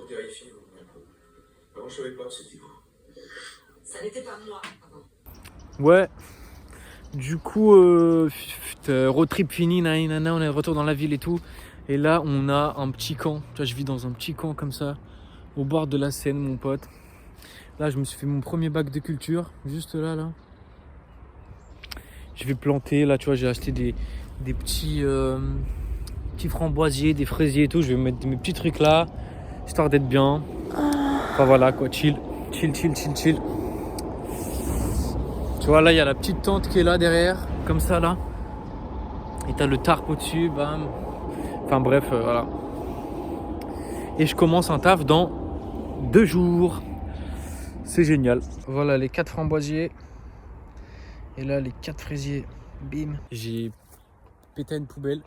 vérifier un peu. Avant, je savais pas que c'était vous. Ça n'était pas moi avant. Ouais. Du coup, road trip fini, nanana, on est de retour dans la ville et tout. Et là, on a un petit camp. Tu vois, je vis dans un petit camp comme ça, au bord de la Seine, mon pote. Là, je me suis fait mon premier bac de culture, juste là. Je vais planter. Là, tu vois, j'ai acheté des petits framboisiers, des fraisiers et tout. Je vais mettre mes petits trucs là, histoire d'être bien. Enfin voilà quoi, chill. Tu vois, là, il y a la petite tente qui est là derrière, comme ça là. Et t'as le tarp au-dessus, bam. Enfin bref, voilà. Et je commence un taf dans 2 jours. C'est génial. Voilà les 4 framboisiers. Et là les 4 fraisiers. Bim. J'ai pété une poubelle.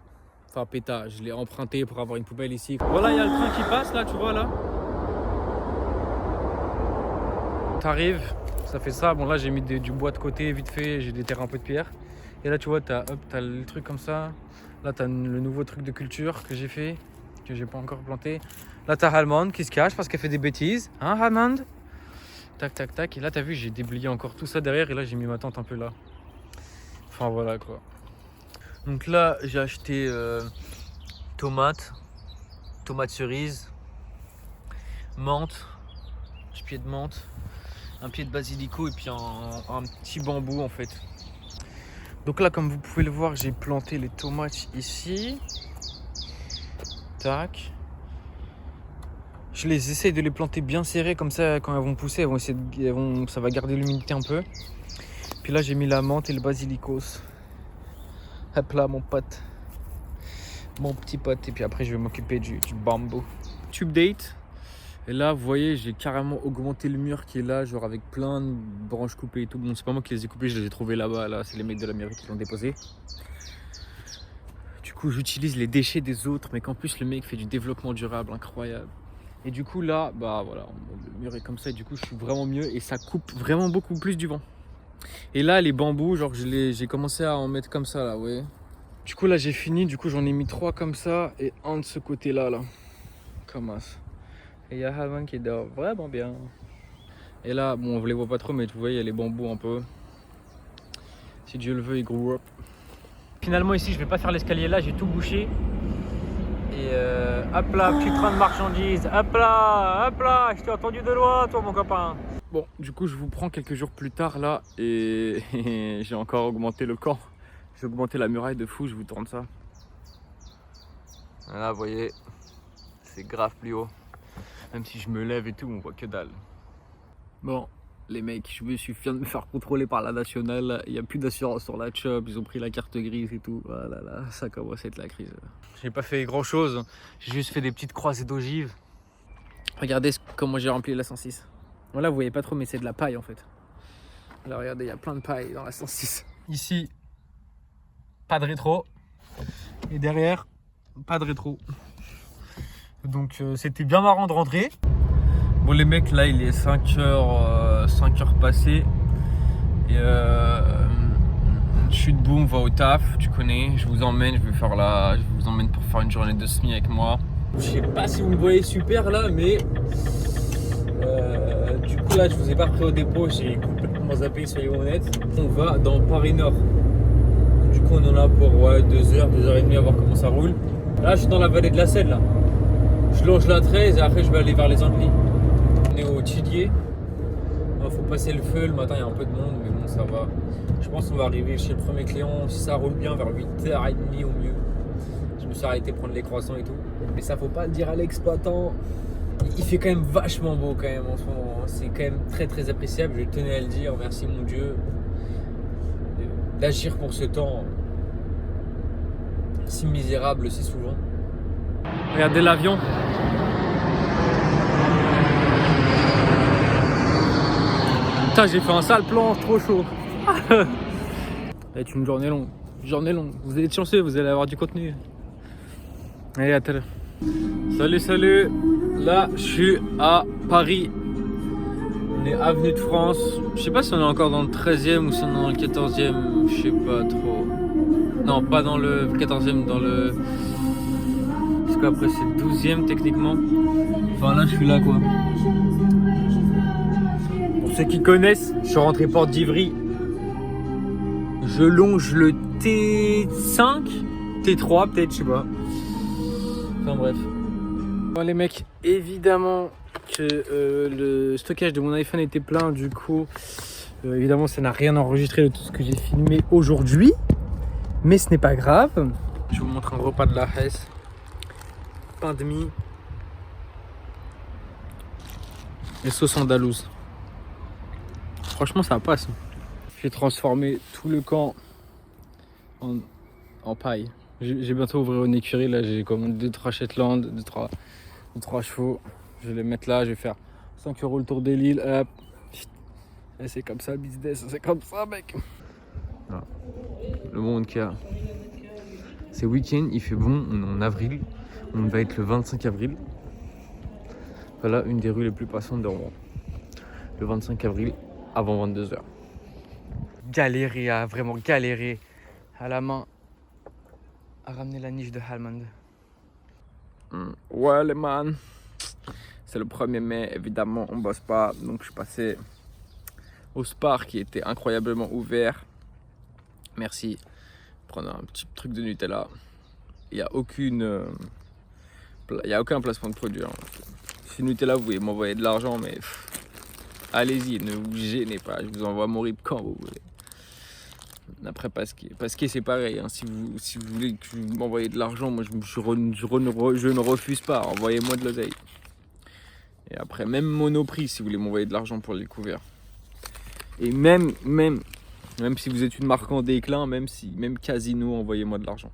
Enfin péta, je l'ai emprunté pour avoir une poubelle ici. Voilà, il y a le train qui passe là, tu vois là. T'arrives, ça fait ça. Bon là j'ai mis du bois de côté vite fait, j'ai déterré un peu de pierre. Et là tu vois, t'as le truc comme ça. Là t'as le nouveau truc de culture que j'ai fait, que j'ai pas encore planté. Là t'as Almond qui se cache parce qu'elle fait des bêtises. Hein Almond? Tac tac tac. Et là t'as vu, j'ai déblayé encore tout ça derrière. Et là j'ai mis ma tente un peu là. Enfin voilà quoi. Donc là j'ai acheté tomates cerises, menthe, un pied de menthe, un pied de basilico et puis un petit bambou en fait. Donc là comme vous pouvez le voir, j'ai planté les tomates ici. Tac. Je les essaye de les planter bien serrées comme ça quand elles vont pousser, ça va garder l'humidité un peu. Puis là j'ai mis la menthe et le basilicos. Hop là mon pote. Mon petit pote. Et puis après je vais m'occuper du bambou. Tube date. Et là vous voyez j'ai carrément augmenté le mur qui est là, genre avec plein de branches coupées et tout. Bon c'est pas moi qui les ai coupées, je les ai trouvées là-bas, là c'est les mecs de la mairie qui l'ont déposé. Du coup j'utilise les déchets des autres, mais qu'en plus le mec fait du développement durable, incroyable. Et du coup là, bah voilà, le mur est comme ça et du coup je suis vraiment mieux et ça coupe vraiment beaucoup plus du vent. Et là les bambous, genre j'ai commencé à en mettre comme ça là, ouais. Du coup là j'ai fini, du coup j'en ai mis 3 comme ça et un de ce côté là, comme ça. Et il y a Havan qui dort vraiment bien. Et là, bon on les voit pas trop mais vous voyez il y a les bambous un peu. Si Dieu le veut ils grow up. Finalement ici je vais pas faire l'escalier là, j'ai tout bouché. Et hop là, petit train de marchandises, hop là, je t'ai entendu de loin toi mon copain. Bon, du coup je vous prends quelques jours plus tard là et j'ai encore augmenté le camp. J'ai augmenté la muraille de fou, je vous tourne ça. Là vous voyez, c'est grave plus haut. Même si je me lève et tout, on voit que dalle. Bon, les mecs, je viens de me faire contrôler par la nationale. Il n'y a plus d'assurance sur la chop, ils ont pris la carte grise et tout. Voilà, là, ça commence à être la crise. J'ai pas fait grand chose, j'ai juste fait des petites croisées d'ogives. Regardez comment j'ai rempli la 106. Voilà, vous voyez pas trop, mais c'est de la paille en fait. Là, regardez, il y a plein de paille dans la 106. Ici, pas de rétro. Et derrière, pas de rétro. Donc c'était bien marrant de rentrer. Bon les mecs là il est 5h passées. Et chute boum, on va au taf, tu connais, je vous emmène, je vous emmène pour faire une journée de SMI avec moi. Je sais pas si vous me voyez super là mais du coup là je vous ai pas pris au dépôt, j'ai complètement zappé, soyons honnêtes. On va dans Paris Nord. Du coup on en a pour 2h30 à voir comment ça roule. Là je suis dans la vallée de la Seine là. Je longe la 13 et après je vais aller vers les Andelys. On est au Tillier. Il faut passer le feu, le matin il y a un peu de monde mais bon ça va. Je pense qu'on va arriver chez le premier client, si ça roule bien, vers 8h30 au mieux. Je me suis arrêté prendre les croissants et tout. Mais ça faut pas le dire à l'exploitant. Il fait quand même vachement beau quand même en ce moment. C'est quand même très très appréciable, je tenais à le dire. Merci mon Dieu d'agir pour ce temps si misérable si souvent. Regardez l'avion. Putain, j'ai fait un sale plan, trop chaud. Ça va être une journée longue. Vous allez être chanceux, vous allez avoir du contenu. Allez, à tout à l'heure. Salut. Là, je suis à Paris. On est avenue de France. Je sais pas si on est encore dans le 13e ou si on est dans le 14e. Je sais pas trop. Non, pas dans le 14e, dans le... Donc après c'est le 12e techniquement. Enfin là je suis là quoi. Pour ceux qui connaissent, je suis rentré porte d'Ivry. Je longe le T5, T3 peut-être, je sais pas. Enfin bref. Bon les mecs, évidemment que le stockage de mon iPhone était plein, du coup évidemment ça n'a rien enregistré de tout ce que j'ai filmé aujourd'hui. Mais ce n'est pas grave. Je vous montre un repas de la Hesse. Pain de mie. Et sauce andalouse. Franchement ça passe. J'ai transformé tout le camp en paille. J'ai bientôt ouvert une écurie. Là j'ai commandé 2-3 Shetland, 2-3 chevaux. Je vais les mettre là, je vais faire 5 € le tour des Lilles. Hop. Et c'est comme ça le business, c'est comme ça mec. Voilà. Le monde qu'il y a. C'est week-end, il fait bon, on est en avril. On va être le 25 avril. Voilà une des rues les plus passantes de Rouen. Le 25 avril avant 22h. Galérer, à vraiment galérer à la main à ramener la niche de Halmand. Ouais les man, c'est le 1er mai, évidemment on bosse pas, donc je suis passé au Spar qui était incroyablement ouvert. Merci. Prendre un petit truc de Nutella. Il n'y a aucun placement de produit. Hein. Si Nutella vous voulez m'envoyer de l'argent, mais allez-y, ne vous gênez pas, je vous envoie mon RIP quand vous voulez. Après Pasquier c'est pareil, hein. Si vous voulez que vous m'envoyez de l'argent, moi je ne refuse pas, envoyez-moi de l'oseille. Et après même Monoprix si vous voulez m'envoyer de l'argent pour les couverts. Et même si vous êtes une marque en déclin, même Casino, envoyez-moi de l'argent.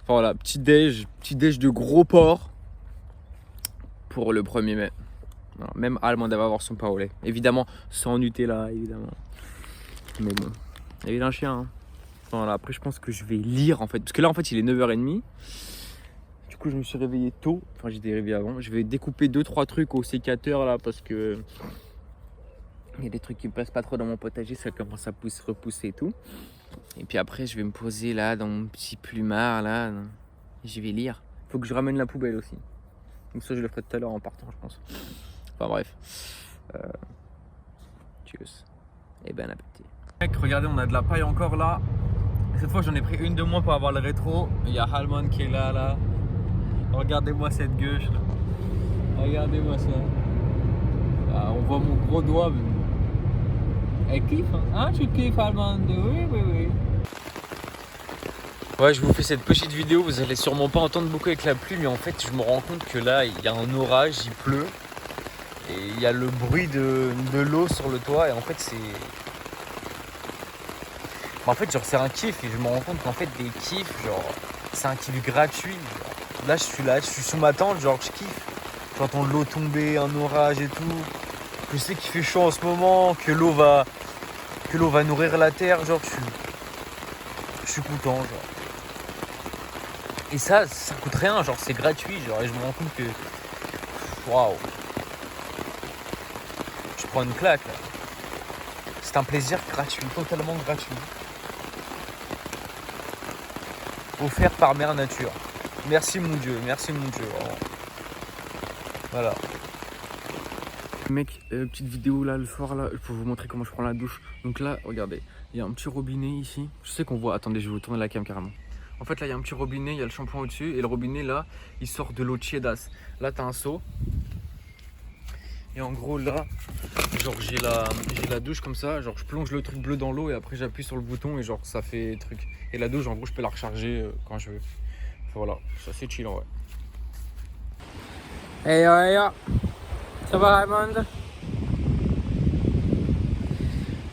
Enfin voilà, petit déj de gros porc pour le 1er mai. Voilà, même Halmand va avoir son pain au lait. Évidemment, sans Nutella, évidemment. Mais bon, il y a un chien. Hein. Voilà, après, je pense que je vais lire en fait. Parce que là, en fait, il est 9h30. Du coup, je me suis réveillé tôt. Enfin, j'étais réveillé avant. Je vais découper 2-3 trucs au sécateur là parce que. Il y a des trucs qui me plaisent pas trop dans mon potager, ça commence à repousser et tout. Et puis après, je vais me poser là dans mon petit plumard là. Et je vais lire. Faut que je ramène la poubelle aussi. Donc ça, je le ferai tout à l'heure en partant, je pense. Enfin bref. Tchuss. Et bon appétit. Mec, regardez, on a de la paille encore là. Cette fois, j'en ai pris une de moins pour avoir le rétro. Il y a Halmand qui est là. Regardez-moi cette gueule là. Regardez-moi ça. Ah, on voit mon gros doigt. Mais... Elle kiffe, hein? Ah, tu kiffes, Halmand? Oui. Ouais, je vous fais cette petite vidéo. Vous allez sûrement pas entendre beaucoup avec la pluie, mais en fait, je me rends compte que là, il y a un orage, il pleut. Et il y a le bruit de l'eau sur le toit. Et en fait, c'est... En fait, genre, c'est un kiff. Et je me rends compte qu'en fait, des kiffs, genre, c'est un kiff gratuit. Genre. Là, je suis sous ma tente, genre, je kiffe. J'entends l'eau tomber, un orage et tout. Je sais qu'il fait chaud en ce moment, que l'eau va nourrir la terre, genre je suis content, genre. Et ça coûte rien, genre c'est gratuit, genre, et je me rends compte que waouh, je prends une claque là. C'est un plaisir gratuit, totalement gratuit. Offert par Mère Nature. Merci mon Dieu, vraiment. Voilà. Mec, petite vidéo là le soir là pour vous montrer comment je prends la douche. Donc là, regardez, il y a un petit robinet ici. Je sais qu'on voit, attendez, je vais vous tourner la cam carrément. En fait là, il y a un petit robinet, il y a le shampoing au-dessus et le robinet là, il sort de l'eau tiédasse. Là, t'as un seau. Et en gros là, genre j'ai la douche comme ça, genre je plonge le truc bleu dans l'eau et après j'appuie sur le bouton et genre ça fait truc. Et la douche en gros, je peux la recharger quand je veux. Voilà, ça c'est chill en vrai. Hey, ça va Halmand?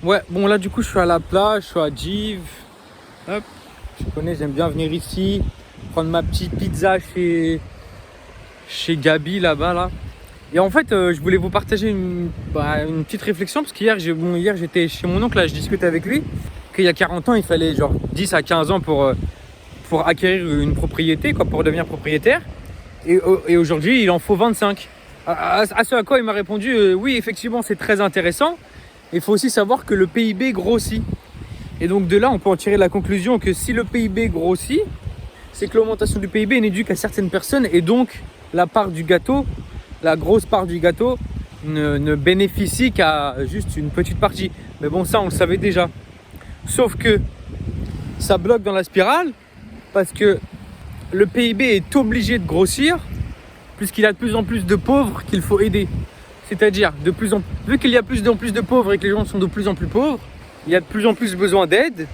Ouais, bon là du coup je suis à la plage, je suis à Gives. Hop, je connais, j'aime bien venir ici, prendre ma petite pizza chez Gabi là-bas là. Et en fait, je voulais vous partager une petite réflexion parce qu'hier j'étais chez mon oncle là, je discutais avec lui qu'il y a 40 ans il fallait genre 10 à 15 ans pour acquérir une propriété, quoi, pour devenir propriétaire. Et aujourd'hui il en faut 25. À ce à quoi il m'a répondu oui effectivement c'est très intéressant. Il faut aussi savoir que le PIB grossit. Et donc de là on peut en tirer la conclusion que si le PIB grossit, c'est que l'augmentation du PIB n'est due qu'à certaines personnes et donc la part du gâteau, la grosse part du gâteau, ne bénéficie qu'à juste une petite partie. Mais bon, ça on le savait déjà. Sauf que ça bloque dans la spirale parce que le PIB est obligé de grossir puisqu'il y a de plus en plus de pauvres qu'il faut aider. C'est-à-dire, vu qu'il y a de plus en plus de pauvres et que les gens sont de plus en plus pauvres, il y a de plus en plus besoin d'aide.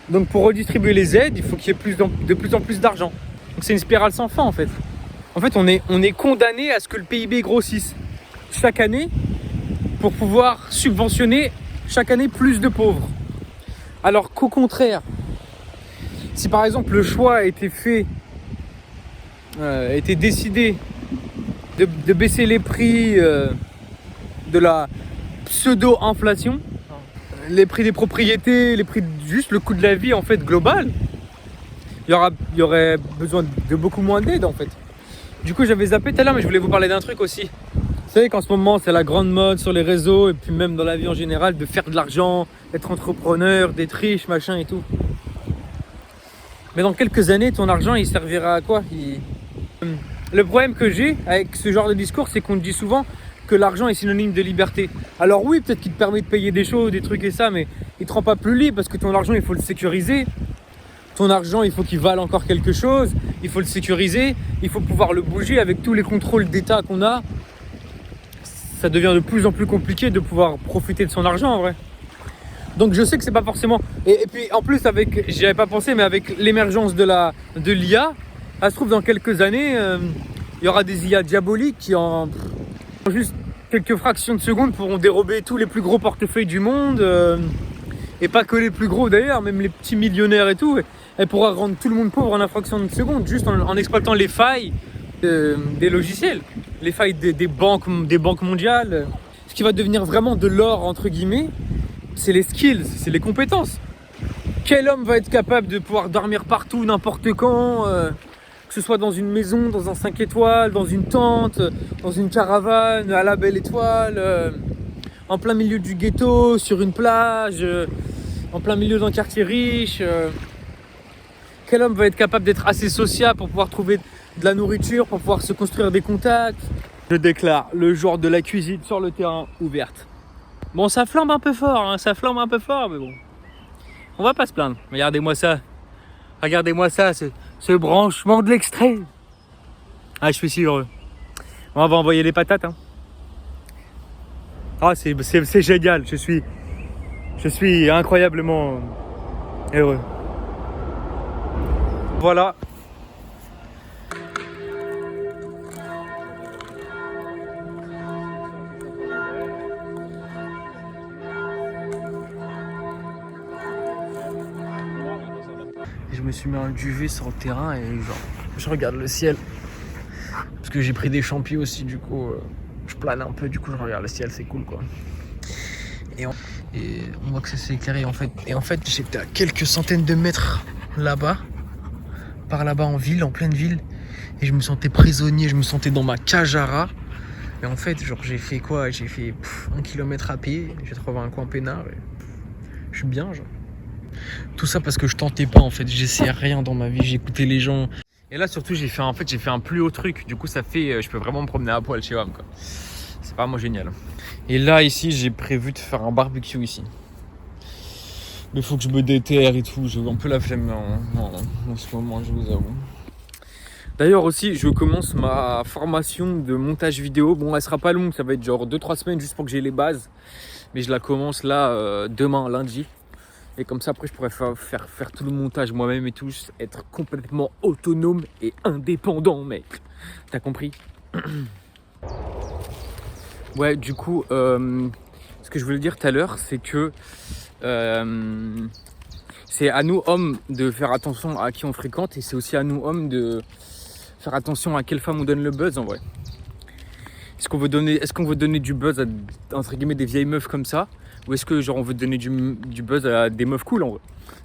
Donc pour redistribuer les aides, il faut qu'il y ait de plus en plus d'argent. Donc c'est une spirale sans fin en fait. En fait, on est condamné à ce que le PIB grossisse chaque année pour pouvoir subventionner chaque année plus de pauvres. Alors qu'au contraire, si par exemple le choix a été fait, était décidé de baisser les prix de la pseudo-inflation, les prix des propriétés, les prix juste le coût de la vie en fait global, il y aurait besoin de beaucoup moins d'aide en fait. Du coup j'avais zappé tout à l'heure, mais je voulais vous parler d'un truc aussi. Vous savez qu'en ce moment c'est la grande mode sur les réseaux et puis même dans la vie en général de faire de l'argent, d'être entrepreneur, d'être riche, machin et tout. Mais dans quelques années ton argent il servira à quoi? Le problème que j'ai avec ce genre de discours, c'est qu'on dit souvent que l'argent est synonyme de liberté. Alors oui, peut-être qu'il te permet de payer des choses, des trucs et ça, mais il te rend pas plus libre parce que ton argent, il faut le sécuriser. Ton argent, il faut qu'il vale encore quelque chose, il faut le sécuriser, il faut pouvoir le bouger avec tous les contrôles d'État qu'on a. Ça devient de plus en plus compliqué de pouvoir profiter de son argent en vrai. Donc je sais que c'est pas forcément... Et puis en plus, j'y avais pas pensé, mais avec l'émergence de l'IA, ça se trouve dans quelques années, il y aura des IA diaboliques qui en juste quelques fractions de secondes pourront dérober tous les plus gros portefeuilles du monde. Et pas que les plus gros d'ailleurs, même les petits millionnaires et tout. Elle pourra rendre tout le monde pauvre en une fraction de seconde, juste en exploitant les failles des logiciels, les failles des banques mondiales. Ce qui va devenir vraiment de l'or, entre guillemets, c'est les skills, c'est les compétences. Quel homme va être capable de pouvoir dormir partout, n'importe quand, que ce soit dans une maison, dans un 5 étoiles, dans une tente, dans une caravane, à la belle étoile, en plein milieu du ghetto, sur une plage, en plein milieu d'un quartier riche. Quel homme va être capable d'être assez sociable pour pouvoir trouver de la nourriture, pour pouvoir se construire des contacts? Je déclare le jour de la cuisine sur le terrain ouverte. Bon, ça flambe un peu fort, hein, mais bon. On va pas se plaindre. Regardez-moi ça, ce branchement de l'extrait. Ah, je suis si heureux. On va envoyer les patates. Hein. Ah, c'est génial. Je suis incroyablement heureux. Voilà. Je me suis mis un duvet sur le terrain et genre, je regarde le ciel. Parce que j'ai pris des champis aussi, du coup, je plane un peu, du coup, je regarde le ciel, c'est cool quoi. Et on voit que c'est éclairé en fait. Et en fait, j'étais à quelques centaines de mètres là-bas, par là-bas en ville, en pleine ville. Et je me sentais prisonnier, je me sentais dans ma cage à rats. Et en fait, genre, j'ai fait quoi? J'ai fait 1 kilomètre à pied, j'ai trouvé un coin peinard et je suis bien, genre. Tout ça parce que je tentais pas en fait, j'essayais rien dans ma vie, j'écoutais les gens. Et là surtout j'ai fait un plus haut truc, du coup ça fait, je peux vraiment me promener à poil chez WAM quoi. C'est vraiment génial. Et là ici j'ai prévu de faire un barbecue ici. Mais faut que je me déterre et tout, j'ai un peu la flemme en ce moment, je vous avoue. D'ailleurs aussi je commence ma formation de montage vidéo, bon elle sera pas longue, ça va être genre 2-3 semaines juste pour que j'ai les bases. Mais je la commence là demain lundi. Et comme ça après je pourrais faire tout le montage moi-même et tout, être complètement autonome et indépendant mec. T'as compris? Ouais, du coup, ce que je voulais dire tout à l'heure, c'est que c'est à nous hommes de faire attention à qui on fréquente et c'est aussi à nous hommes de faire attention à quelle femme on donne le buzz en vrai. Est-ce qu'on veut donner du buzz à entre guillemets des vieilles meufs comme ça? Ou est-ce que genre on veut donner du buzz à des meufs cool en vrai?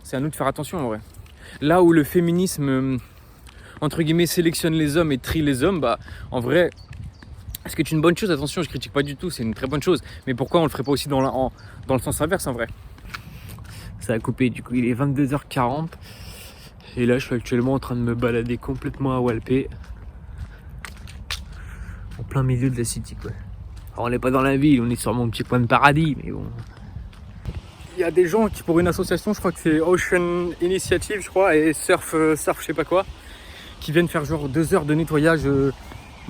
C'est à nous de faire attention en vrai. Là où le féminisme entre guillemets sélectionne les hommes et trie les hommes, bah en vrai, est-ce que c'est une bonne chose? Attention, je critique pas du tout, c'est une très bonne chose. Mais pourquoi on le ferait pas aussi dans le sens inverse en vrai? Ça a coupé, du coup il est 22h40. Et là je suis actuellement en train de me balader complètement à Walpé. En plein milieu de la city quoi. Alors, on n'est pas dans la ville, on est sur mon petit coin de paradis, mais bon. Il y a des gens qui pour une association, je crois que c'est Ocean Initiative je crois, et Surf je sais pas quoi, qui viennent faire genre 2 heures de nettoyage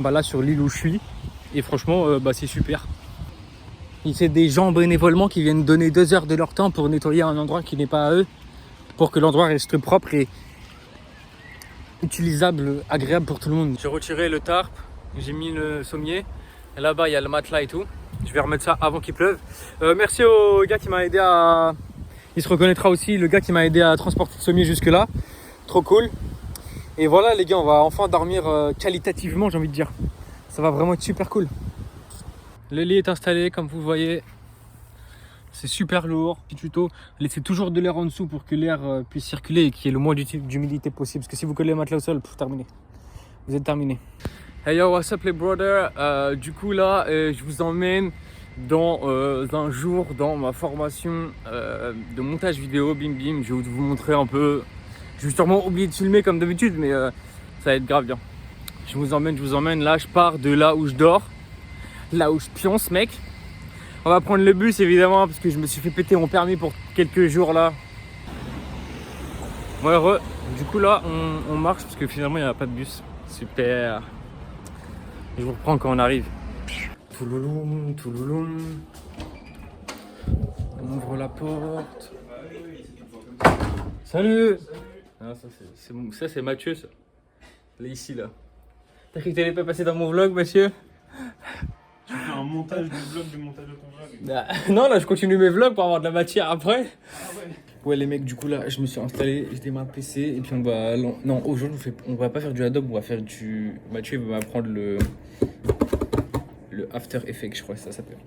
là sur l'île où je suis. Et franchement c'est super. C'est des gens bénévolement qui viennent donner 2 heures de leur temps pour nettoyer un endroit qui n'est pas à eux, pour que l'endroit reste propre et utilisable, agréable pour tout le monde. J'ai retiré le tarp, j'ai mis le sommier, et là-bas il y a le matelas et tout. Je vais remettre ça avant qu'il pleuve. Merci au gars qui m'a aidé à... Il se reconnaîtra aussi, le gars qui m'a aidé à transporter le sommier jusque là. Trop cool. Et voilà les gars, on va enfin dormir qualitativement, j'ai envie de dire. Ça va vraiment être super cool. Le lit est installé comme vous voyez. C'est super lourd. Petit tuto, laissez toujours de l'air en dessous pour que l'air puisse circuler et qu'il y ait le moins d'humidité possible. Parce que si vous collez le matelas au sol, terminé. Vous êtes terminé. Hey yo, what's up les brothers, du coup là, je vous emmène dans un jour dans ma formation de montage vidéo, bim bim. Je vais vous montrer un peu. Je vais sûrement oublier de filmer comme d'habitude, mais ça va être grave bien. Je vous emmène. Là, je pars de là où je dors, là où je pionce, mec. On va prendre le bus évidemment parce que je me suis fait péter mon permis pour quelques jours là. Ouais, du coup là, on marche parce que finalement il n'y a pas de bus. Super. Je vous reprends quand on arrive. Toulouloum, toulouloum. On ouvre la porte. Salut. Ah, ça c'est Mathieu ça. Il est ici là. T'as cru que t'allais pas passer dans mon vlog, monsieur? Tu fais un montage du vlog, du montage de ton vlog. Non, là je continue mes vlogs pour avoir de la matière après. Ah ouais. Ouais les mecs, du coup là je me suis installé, j'ai démarré le PC et puis on va... Non, aujourd'hui on va pas faire du Adobe, on va faire du... Mathieu il va m'apprendre le After Effects, je crois que ça s'appelle.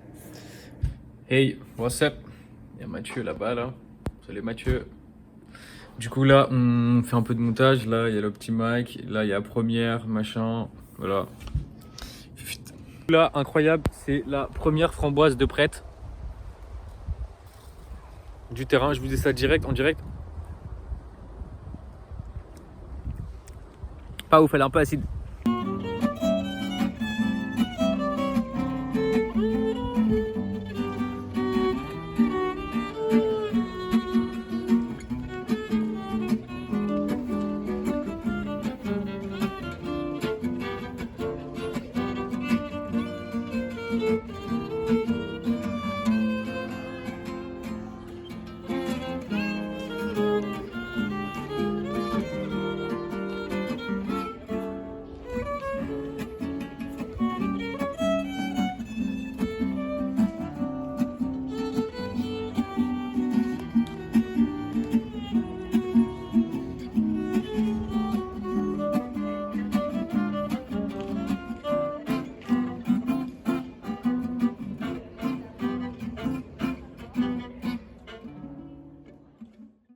Hey, what's up? Il y a Mathieu là-bas là. Salut Mathieu. Du coup là on fait un peu de montage, là il y a le petit mic, là il y a Première, machin, voilà. Là incroyable, c'est la première framboise de prête du terrain, je vous dis ça en direct. Pas ouf, elle est un peu acide.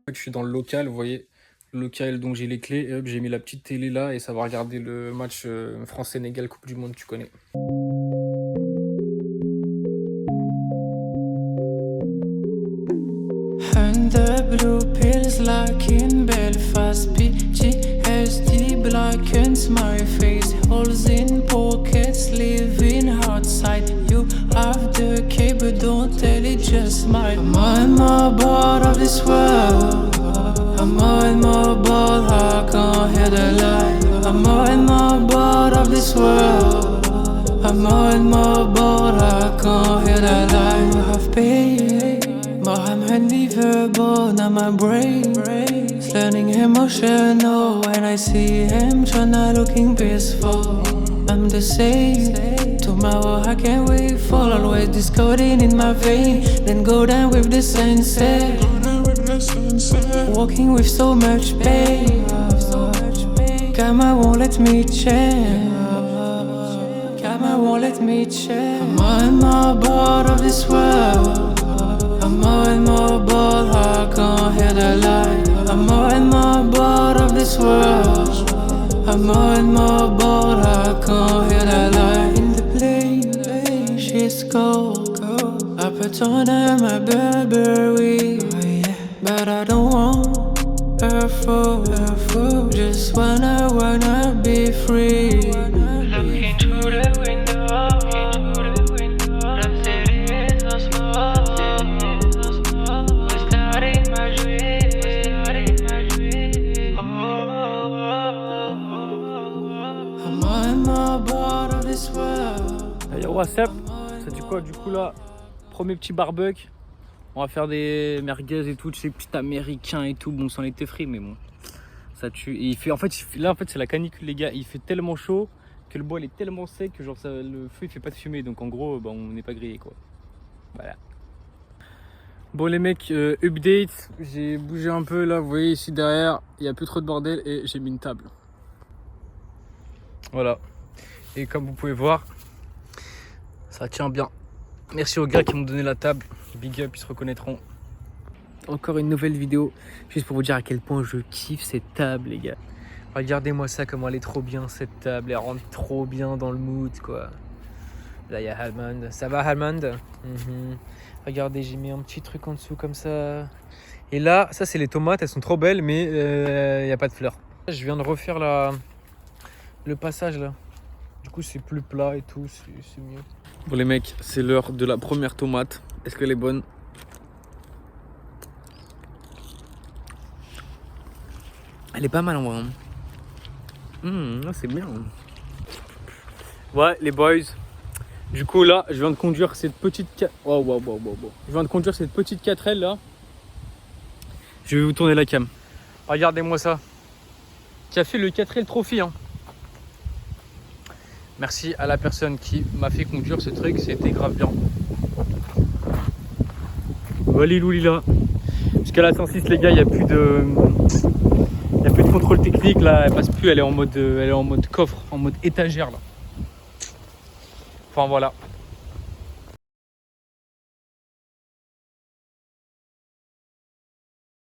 Je suis dans le local, vous voyez, le local dont j'ai les clés, et hop, j'ai mis la petite télé là et ça va regarder le match France-Sénégal Coupe du Monde, tu connais. Under blue pills like in Belfast, PTSD blackens my face, holes in pockets, living outside. You have the key but don't tell it, just mine. I'm on board of this world, I'm on my board, I can't hear the light. I'm on my board of this world, I'm on my board, I can't hear the light. You have pain, but I'm unbelievable, now my brain's learning emotional. When I see him tryna looking peaceful, I'm the same. Tomorrow I can't wait for always discording in my vein, then go down with the sunset. Walking with so much pain, Karma won't let me change. Karma won't let me change. I'm on my board of this world, I'm on my board, I can't hear the light. I'm on my board of this world, I'm on my board, I can't hear the light. In the plane, she's cold, I put on her my Burberry, but I don't want careful. Just wanna be free. Looking through the window, the city is so small. We're starting my dream. I'm bored of this world. Yo, what's up? Ça dit quoi? Du coup, là, premier petit barbecue. On va faire des merguez et tout, tu sais, petit américain et tout. Bon, c'en était frit, mais bon, ça tue. Et il fait, en fait, c'est la canicule, les gars. Il fait tellement chaud que le bois il est tellement sec que genre le feu il fait pas de fumée. Donc en gros, bah, on n'est pas grillé quoi. Voilà. Bon les mecs, update. J'ai bougé un peu là. Vous voyez ici derrière, il n'y a plus trop de bordel et j'ai mis une table. Voilà. Et comme vous pouvez voir, ça tient bien. Merci aux gars qui m'ont donné la table. Big up, ils se reconnaîtront. Encore une nouvelle vidéo, juste pour vous dire à quel point je kiffe cette table, les gars. Regardez-moi ça, comment elle est trop bien cette table. Elle rentre trop bien dans le mood, quoi. Là, il y a Almond. Ça va, Almond? Regardez, j'ai mis un petit truc en dessous comme ça. Et là, ça, c'est les tomates. Elles sont trop belles, mais il n'y a pas de fleurs. Je viens de refaire le passage, là. Du coup, c'est plus plat et tout, c'est mieux. Bon les mecs, c'est l'heure de la première tomate. Est-ce qu'elle est bonne? Elle est pas mal en vrai. C'est bien. Ouais les boys. Du coup là, je viens de conduire cette petite Je viens de conduire cette petite 4L là. Je vais vous tourner la cam. Regardez-moi ça. Qui a fait le 4L Trophy hein. Merci à la personne qui m'a fait conduire ce truc, c'était grave bien. Waliloulila. Jusqu'à la 106 les gars, il n'y a plus de contrôle technique là, elle passe plus, elle est en mode coffre, en mode étagère là. Enfin voilà.